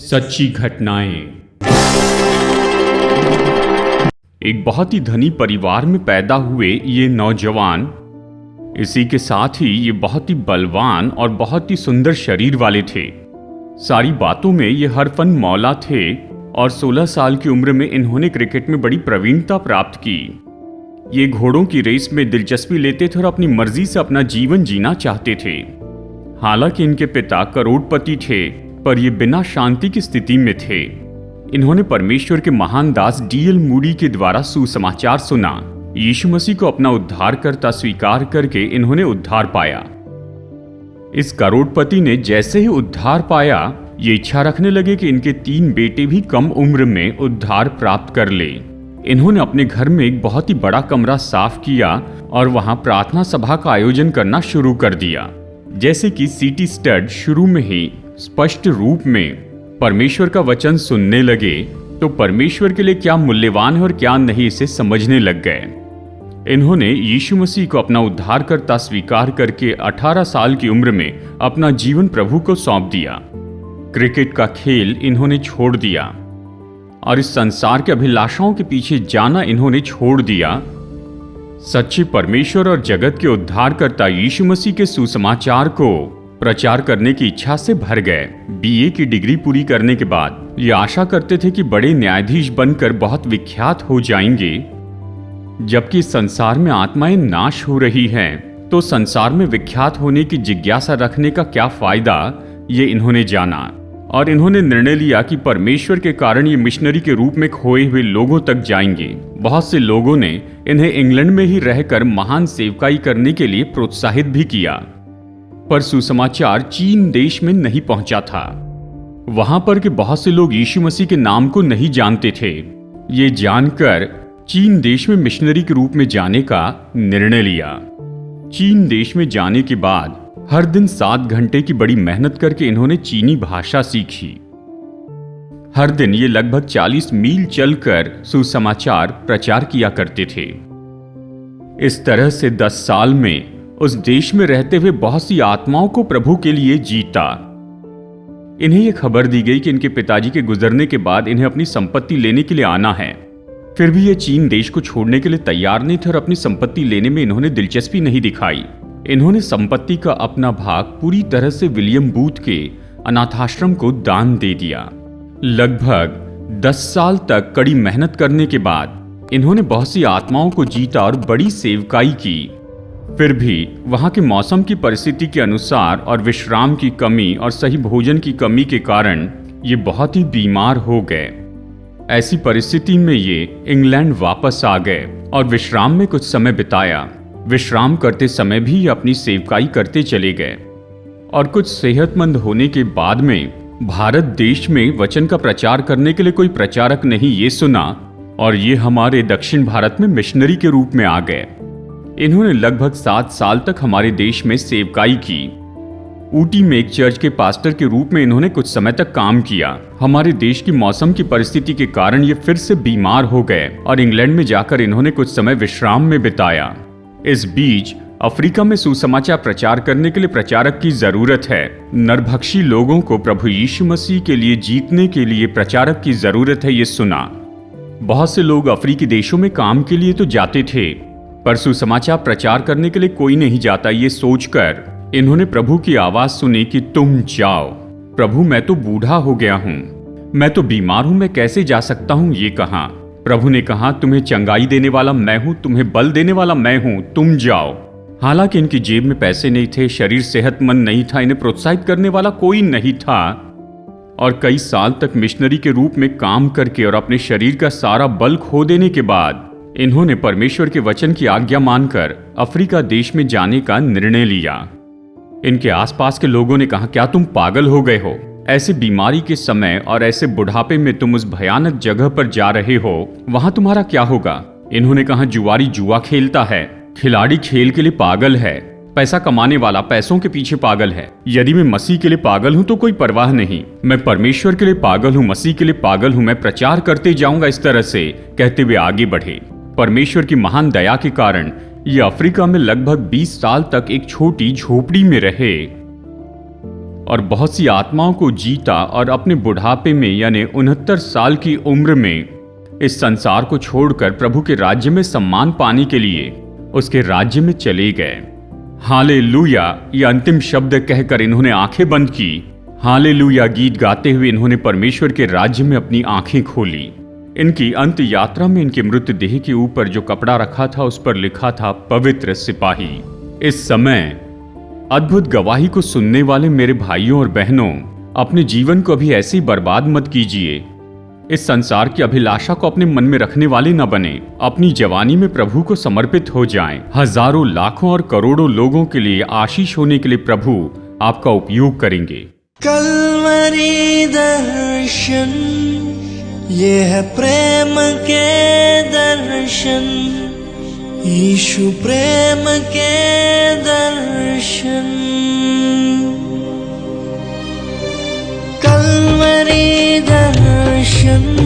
सच्ची घटनाएं। एक बहुत ही धनी परिवार में पैदा हुए ये नौजवान, इसी के साथ ही ये बहुत ही बलवान और बहुत ही सुंदर शरीर वाले थे। सारी बातों में ये हर फन मौला थे और 16 साल की उम्र में इन्होंने क्रिकेट में बड़ी प्रवीणता प्राप्त की। ये घोड़ों की रेस में दिलचस्पी लेते थे और अपनी मर्जी से अपना जीवन जीना चाहते थे। हालांकि इनके पिता करोड़पति थे, पर ये बिना शांति की स्थिति में थे। इन्होंने परमेश्वर के महान दास डीएल मूडी के द्वारा सुसमाचार सुना। यीशु मसीह को अपना उद्धारकर्ता स्वीकार करके इन्होंने उद्धार पाया। इस करोड़पति ने जैसे ही उद्धार पाया, ये इच्छा रखने लगे कि इनके 3 बेटे भी कम उम्र में उद्धार प्राप्त कर ले। इन्होंने अपने घर में एक बहुत ही बड़ा कमरा साफ किया और वहां प्रार्थना सभा का आयोजन करना शुरू कर दिया। जैसे कि सीटी स्टड शुरू में ही स्पष्ट रूप में परमेश्वर का वचन सुनने लगे, तो परमेश्वर के लिए क्या मूल्यवान है और क्या नहीं, इसे समझने लग गए। इन्होंने यीशु मसीह को अपना उद्धारकर्ता स्वीकार करके 18 साल की उम्र में अपना जीवन प्रभु को सौंप दिया। क्रिकेट का खेल इन्होंने छोड़ दिया और इस संसार के अभिलाषाओं के पीछे जाना इन्होंने छोड़ दिया। सच्चे परमेश्वर और जगत के उद्धारकर्ता यीशु मसीह के सुसमाचार को प्रचार करने की इच्छा से भर गए। बीए की डिग्री पूरी करने के बाद ये आशा करते थे कि बड़े न्यायाधीश बनकर बहुत विख्यात हो जाएंगे। जबकि संसार में आत्माएं नाश हो रही हैं, तो संसार में विख्यात होने की जिज्ञासा रखने का क्या फायदा, ये इन्होंने जाना और इन्होंने निर्णय लिया कि परमेश्वर के कारण ये मिशनरी के रूप में खोए हुए लोगों तक जाएंगे। बहुत से लोगों ने इन्हें इंग्लैंड में ही रहकर महान सेवकाई करने के लिए प्रोत्साहित भी किया, पर सुसमाचार चीन देश में नहीं पहुंचा था। वहां पर के बहुत से लोग यीशु मसीह के नाम को नहीं जानते थे। ये जानकर चीन देश में मिशनरी के रूप में जाने का निर्णय लिया। चीन देश में जाने के बाद हर दिन 7 घंटे की बड़ी मेहनत करके इन्होंने चीनी भाषा सीखी। हर दिन ये लगभग 40 मील चलकर सुसमाचार प्रचार किया करते थे। इस तरह से 10 साल में उस देश में रहते हुए बहुत सी आत्माओं को प्रभु के लिए जीता। इन्हें यह खबर दी गई कि इनके पिताजी के गुजरने के बाद इन्हें अपनी संपत्ति लेने के लिए आना है। फिर भी ये चीन देश को छोड़ने के लिए तैयार नहीं थे और अपनी संपत्ति लेने में इन्होंने दिलचस्पी नहीं दिखाई। इन्होंने संपत्ति का अपना भाग पूरी तरह से विलियम बूथ के अनाथाश्रम को दान दे दिया। लगभग 10 साल तक कड़ी मेहनत करने के बाद इन्होंने बहुत सी आत्माओं को जीता और बड़ी सेवकाई की। फिर भी वहां के मौसम की परिस्थिति के अनुसार और विश्राम की कमी और सही भोजन की कमी के कारण ये बहुत ही बीमार हो गए। ऐसी परिस्थिति में ये इंग्लैंड वापस आ गए और विश्राम में कुछ समय बिताया। विश्राम करते समय भी ये अपनी सेवकाई करते चले गए और कुछ सेहतमंद होने के बाद में भारत देश में वचन का प्रचार करने के लिए कोई प्रचारक नहीं, ये सुना और ये हमारे दक्षिण भारत में मिशनरी के रूप में आ गए। इन्होंने लगभग 7 साल तक हमारे देश में सेवकाई की। ऊटी में एक चर्च के पास्टर के रूप में इन्होंने कुछ समय तक काम किया। हमारे देश की मौसम की परिस्थिति के कारण ये फिर से बीमार हो गए और इंग्लैंड में जाकर इन्होंने कुछ समय विश्राम में बिताया। इस बीच अफ्रीका में सुसमाचार प्रचार करने के लिए प्रचारक की जरूरत है। नरभक्षी लोगों को प्रभु यीशु मसीह के लिए जीतने के लिए प्रचारक की जरूरत है, ये सुना। बहुत से लोग अफ्रीकी देशों में काम के लिए तो जाते थे, पर सुसमाचार प्रचार करने के लिए कोई नहीं जाता। ये सोचकर इन्होंने प्रभु की आवाज सुनी कि तुम जाओ। प्रभु, मैं तो बूढ़ा हो गया हूं, मैं तो बीमार हूं, मैं कैसे जा सकता हूं, ये कहा। प्रभु ने कहा, तुम्हें चंगाई देने वाला मैं हूं, तुम्हें बल देने वाला मैं हूं, तुम जाओ। हालांकि इनकी जेब में पैसे नहीं थे, शरीर सेहतमंद नहीं था, इन्हें प्रोत्साहित करने वाला कोई नहीं था और कई साल तक मिशनरी के रूप में काम करके और अपने शरीर का सारा बल खो देने के बाद इन्होंने परमेश्वर के वचन की आज्ञा मानकर अफ्रीका देश में जाने का निर्णय लिया। इनके आसपास के लोगों ने कहा, क्या तुम पागल हो गए हो? ऐसे बीमारी के समय और ऐसे बुढ़ापे में तुम उस भयानक जगह पर जा रहे हो, वहां तुम्हारा क्या होगा? इन्होंने कहा, जुआरी जुआ खेलता है, खिलाड़ी खेल के लिए पागल है, पैसा कमाने वाला पैसों के पीछे पागल है। यदि मैं मसीह के लिए पागल हूं तो कोई परवाह नहीं, मैं परमेश्वर के लिए पागल हूं, मसीह के लिए पागल हूं, मैं प्रचार करते जाऊंगा। इस तरह से कहते हुए आगे बढ़े। परमेश्वर की महान दया के कारण ये अफ्रीका में लगभग 20 साल तक एक छोटी झोपड़ी में रहे। और बहुत सी आत्माओं को जीता और अपने बुढ़ापे में यानी 69 साल की उम्र में इस संसार को छोड़कर प्रभु के राज्य में सम्मान पाने के लिए उसके राज्य में चले गए। हालेलुया, ये अंतिम शब्द कहकर इन्होंने आंखें बंद की। हालेलुया गीत गाते हुए इन्होंने परमेश्वर के राज्य में अपनी आंखें खोली। इनकी अंत यात्रा में इनके मृतदेह के ऊपर जो कपड़ा रखा था उस पर लिखा था पवित्र सिपाही। इस समय अद्भुत गवाही को सुनने वाले मेरे भाइयों और बहनों, अपने जीवन को अभी ऐसे ही बर्बाद मत कीजिए। इस संसार की अभिलाषा को अपने मन में रखने वाले न बने। अपनी जवानी में प्रभु को समर्पित हो जाएं। हजारों, लाखों और करोड़ों लोगों के लिए आशीष होने के लिए प्रभु आपका उपयोग करेंगे। कल्वरी दर्शन, ये है प्रेम के दर्शन, यीशु प्रेम के दर्शन। कल्वरी दर्शन,